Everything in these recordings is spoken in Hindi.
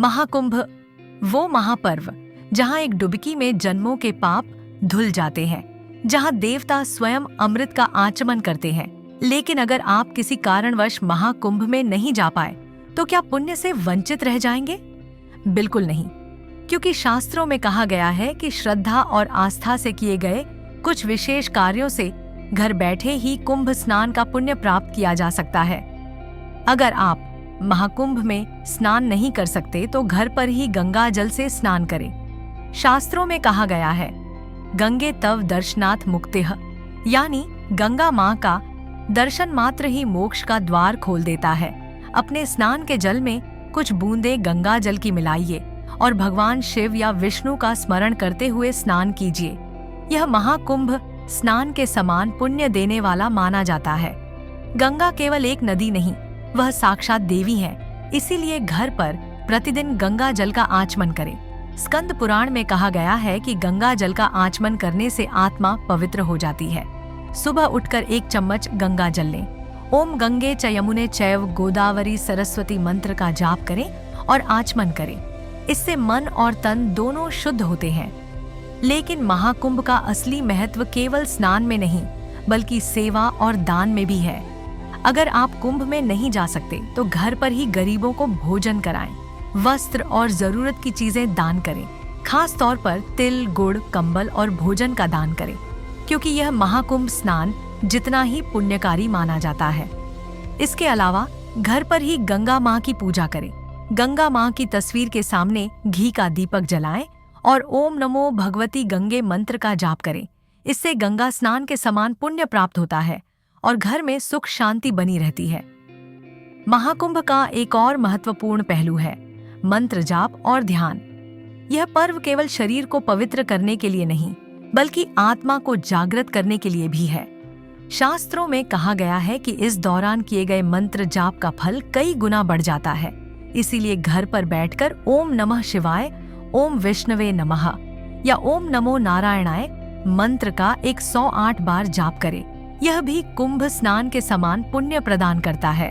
महाकुंभ, वो महापर्व जहां एक डुबकी में जन्मों के पाप धुल जाते हैं, जहां देवता स्वयं अमृत का आचमन करते हैं। लेकिन अगर आप किसी कारणवश महाकुंभ में नहीं जा पाए तो क्या पुण्य से वंचित रह जाएंगे? बिल्कुल नहीं, क्योंकि शास्त्रों में कहा गया है कि श्रद्धा और आस्था से किए गए कुछ विशेष कार्यों से घर बैठे ही कुंभ स्नान का पुण्य प्राप्त किया जा सकता है। अगर आप महाकुंभ में स्नान नहीं कर सकते तो घर पर ही गंगा जल से स्नान करें। शास्त्रों में कहा गया है, गंगे तव दर्शनाथ मुक्तिः, यानी गंगा माँ का दर्शन मात्र ही मोक्ष का द्वार खोल देता है। अपने स्नान के जल में कुछ बूंदें गंगा जल की मिलाइए और भगवान शिव या विष्णु का स्मरण करते हुए स्नान कीजिए। यह महाकुंभ स्नान के समान पुण्य देने वाला माना जाता है। गंगा केवल एक नदी नहीं, वह साक्षात देवी है। इसीलिए घर पर प्रतिदिन गंगा जल का आचमन करें। स्कंद पुराण में कहा गया है कि गंगा जल का आचमन करने से आत्मा पवित्र हो जाती है। सुबह उठकर 1 चम्मच गंगा जल लें। ओम गंगे च यमुने चैव गोदावरी सरस्वती मंत्र का जाप करें और आचमन करें। इससे मन और तन दोनों शुद्ध होते हैं। लेकिन महाकुंभ का असली महत्व केवल स्नान में नहीं, बल्कि सेवा और दान में भी है। अगर आप कुंभ में नहीं जा सकते तो घर पर ही गरीबों को भोजन कराएं, वस्त्र और जरूरत की चीजें दान करें। खास तौर पर तिल, गुड़, कंबल और भोजन का दान करें, क्योंकि यह महाकुंभ स्नान जितना ही पुण्यकारी माना जाता है। इसके अलावा घर पर ही गंगा माँ की पूजा करें। गंगा माँ की तस्वीर के सामने घी का दीपक जलाएं और ओम नमो भगवती गंगे मंत्र का जाप करें। इससे गंगा स्नान के समान पुण्य प्राप्त होता है और घर में सुख शांति बनी रहती है। महाकुंभ का एक और महत्वपूर्ण पहलू है मंत्र जाप और ध्यान। यह पर्व केवल शरीर को पवित्र करने के लिए नहीं, बल्कि आत्मा को जागृत करने के लिए भी है। शास्त्रों में कहा गया है कि इस दौरान किए गए मंत्र जाप का फल कई गुना बढ़ जाता है। इसीलिए घर पर बैठकर ओम नमः शिवाय, ओम विष्णवे नमः या ओम नमो नारायणाय मंत्र का 108 बार जाप करें। यह भी कुंभ स्नान के समान पुण्य प्रदान करता है।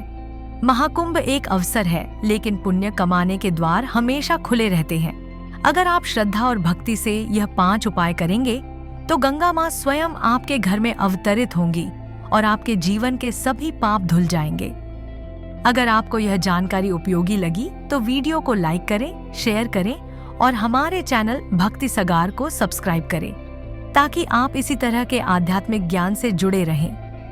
महाकुंभ एक अवसर है, लेकिन पुण्य कमाने के द्वार हमेशा खुले रहते हैं। अगर आप श्रद्धा और भक्ति से यह 5 उपाय करेंगे तो गंगा माँ स्वयं आपके घर में अवतरित होंगी और आपके जीवन के सभी पाप धुल जाएंगे। अगर आपको यह जानकारी उपयोगी लगी तो वीडियो को लाइक करें, शेयर करें और हमारे चैनल भक्ति सगार को सब्सक्राइब करें, ताकि आप इसी तरह के आध्यात्मिक ज्ञान से जुड़े रहें।